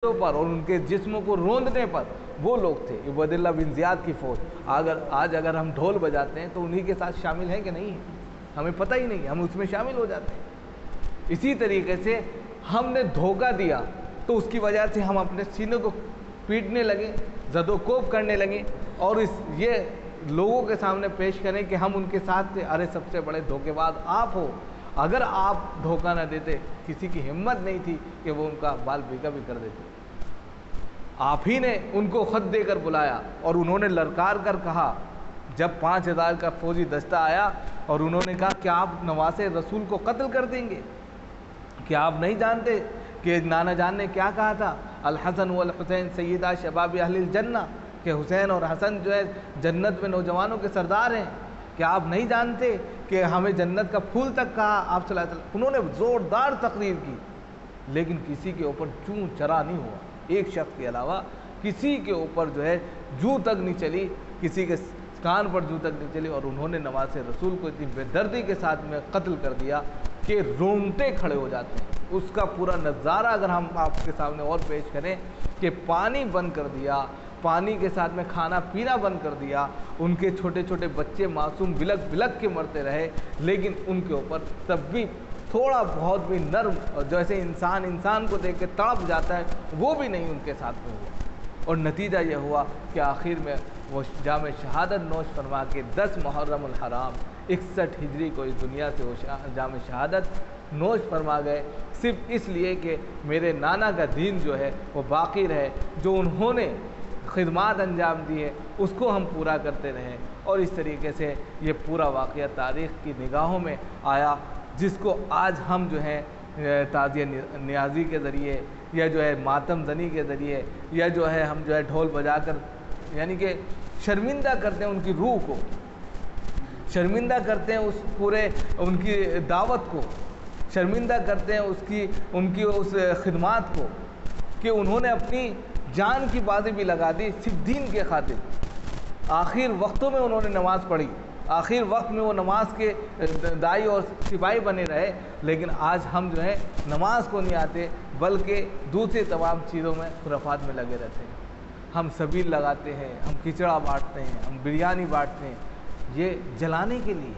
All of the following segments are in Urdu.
پر اور ان کے جسموں کو روندنے پر وہ لوگ تھے عبید اللہ بن زیاد کی فوج۔ آج اگر ہم ڈھول بجاتے ہیں تو انہی کے ساتھ شامل ہیں کہ نہیں ہیں، ہمیں پتہ ہی نہیں، ہم اس میں شامل ہو جاتے ہیں۔ اسی طریقے سے ہم نے دھوکہ دیا تو اس کی وجہ سے ہم اپنے سینے کو پیٹنے لگے، زد و کوب کرنے لگے اور یہ لوگوں کے سامنے پیش کریں کہ ہم ان کے ساتھ تھے۔ ارے سب سے بڑے دھوکے باز آپ ہو، اگر آپ دھوکہ نہ دیتے کسی کی ہمت نہیں تھی کہ وہ ان کا بال بیگا بھی کر دیتے۔ آپ ہی نے ان کو خط دے کر بلایا اور انہوں نے للکار کر کہا، جب 5000 کا فوجی دستہ آیا اور انہوں نے کہا کہ آپ نواسے رسول کو قتل کر دیں گے، کیا آپ نہیں جانتے کہ نانا جان نے کیا کہا تھا، الحسن والحسین سیدہ شباب اہل الجنہ، کہ حسین اور حسن جو ہے جنت میں نوجوانوں کے سردار ہیں، کیا آپ نہیں جانتے کہ ہمیں جنت کا پھول تک کہا آپ صلی اللہ علیہ وسلم۔ انہوں نے زوردار تقریر کی لیکن کسی کے اوپر چوں چرا نہیں ہوا، ایک شخص کے علاوہ کسی کے اوپر جو ہے جو تک نہیں چلی، کسی کے کان پر جو تک نہیں چلی، اور انہوں نے نواز رسول کو اتنی بے دردی کے ساتھ میں قتل کر دیا کہ رونگٹے کھڑے ہو جاتے ہیں۔ اس کا پورا نظارہ اگر ہم آپ کے سامنے اور پیش کریں کہ پانی بند کر دیا، پانی کے ساتھ میں کھانا پینا بند کر دیا، ان کے چھوٹے چھوٹے بچے معصوم بلک بلک کے مرتے رہے، لیکن ان کے اوپر تب بھی تھوڑا بہت بھی نرم، جیسے انسان کو دیکھ کے تڑپ جاتا ہے، وہ بھی نہیں ان کے ساتھ میں ہوا۔ اور نتیجہ یہ ہوا کہ آخر میں وہ جام شہادت نوش فرما کے 10 محرم الحرام 61 ہجری کو اس دنیا سے وہ جام شہادت نوش فرما گئے، صرف اس لیے کہ میرے نانا کا دین جو ہے وہ باقی رہے، جو انہوں نے خدمات انجام دی ہے اس کو ہم پورا کرتے رہیں۔ اور اس طریقے سے یہ پورا واقعہ تاریخ کی نگاہوں میں آیا، جس کو آج ہم جو ہے تعزیہ نیازی کے ذریعے یا جو ہے ماتم زنی کے ذریعے یا جو ہے ہم جو ہے ڈھول بجا کر یعنی کہ شرمندہ کرتے ہیں، ان کی روح کو شرمندہ کرتے ہیں، اس پورے ان کی دعوت کو شرمندہ کرتے ہیں، ان کی اس خدمات کو، کہ انہوں نے اپنی جان کی بازی بھی لگا دی صرف دین کے خاطر۔ آخر وقتوں میں انہوں نے نماز پڑھی، آخر وقت میں وہ نماز کے دائی اور سپاہی بنے رہے، لیکن آج ہم جو ہے نماز کو نہیں آتے بلکہ دوسری تمام چیزوں میں خرافات میں لگے رہتے ہیں۔ ہم سبیل لگاتے ہیں، ہم کچڑا بانٹتے ہیں، ہم بریانی بانٹتے ہیں، یہ جلانے کے لیے۔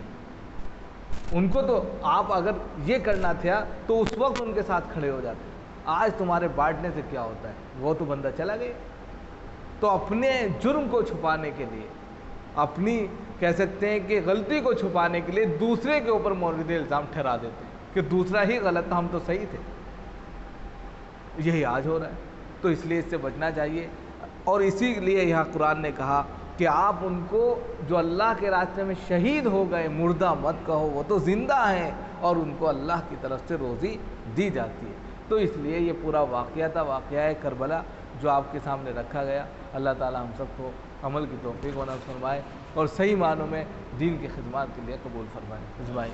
ان کو تو آپ اگر یہ کرنا تھا تو اس وقت ان کے ساتھ کھڑے ہو جاتے۔ آج تمہارے بانٹنے سے کیا ہوتا ہے، وہ تو بندہ چلا گیا۔ تو اپنے جرم کو چھپانے کے لیے، اپنی کہہ سکتے ہیں کہ غلطی کو چھپانے کے لیے دوسرے کے اوپر مورد الزام ٹھہرا دیتے ہیں کہ دوسرا ہی غلط تھا، ہم تو صحیح تھے۔ یہی آج ہو رہا ہے، تو اس لیے اس سے بچنا چاہیے۔ اور اسی لیے یہاں قرآن نے کہا کہ آپ ان کو جو اللہ کے راستے میں شہید ہو گئے مردہ مت کہو، وہ تو زندہ ہیں اور ان کو اللہ کی طرف سے روزی دی جاتی ہے۔ تو اس لیے یہ پورا واقعہ کربلا جو آپ کے سامنے رکھا گیا، اللہ تعالی ہم سب کو عمل کی توفیق و نصیب فرمائے اور صحیح معنوں میں دین کی خدمات کے لیے قبول فرمائے۔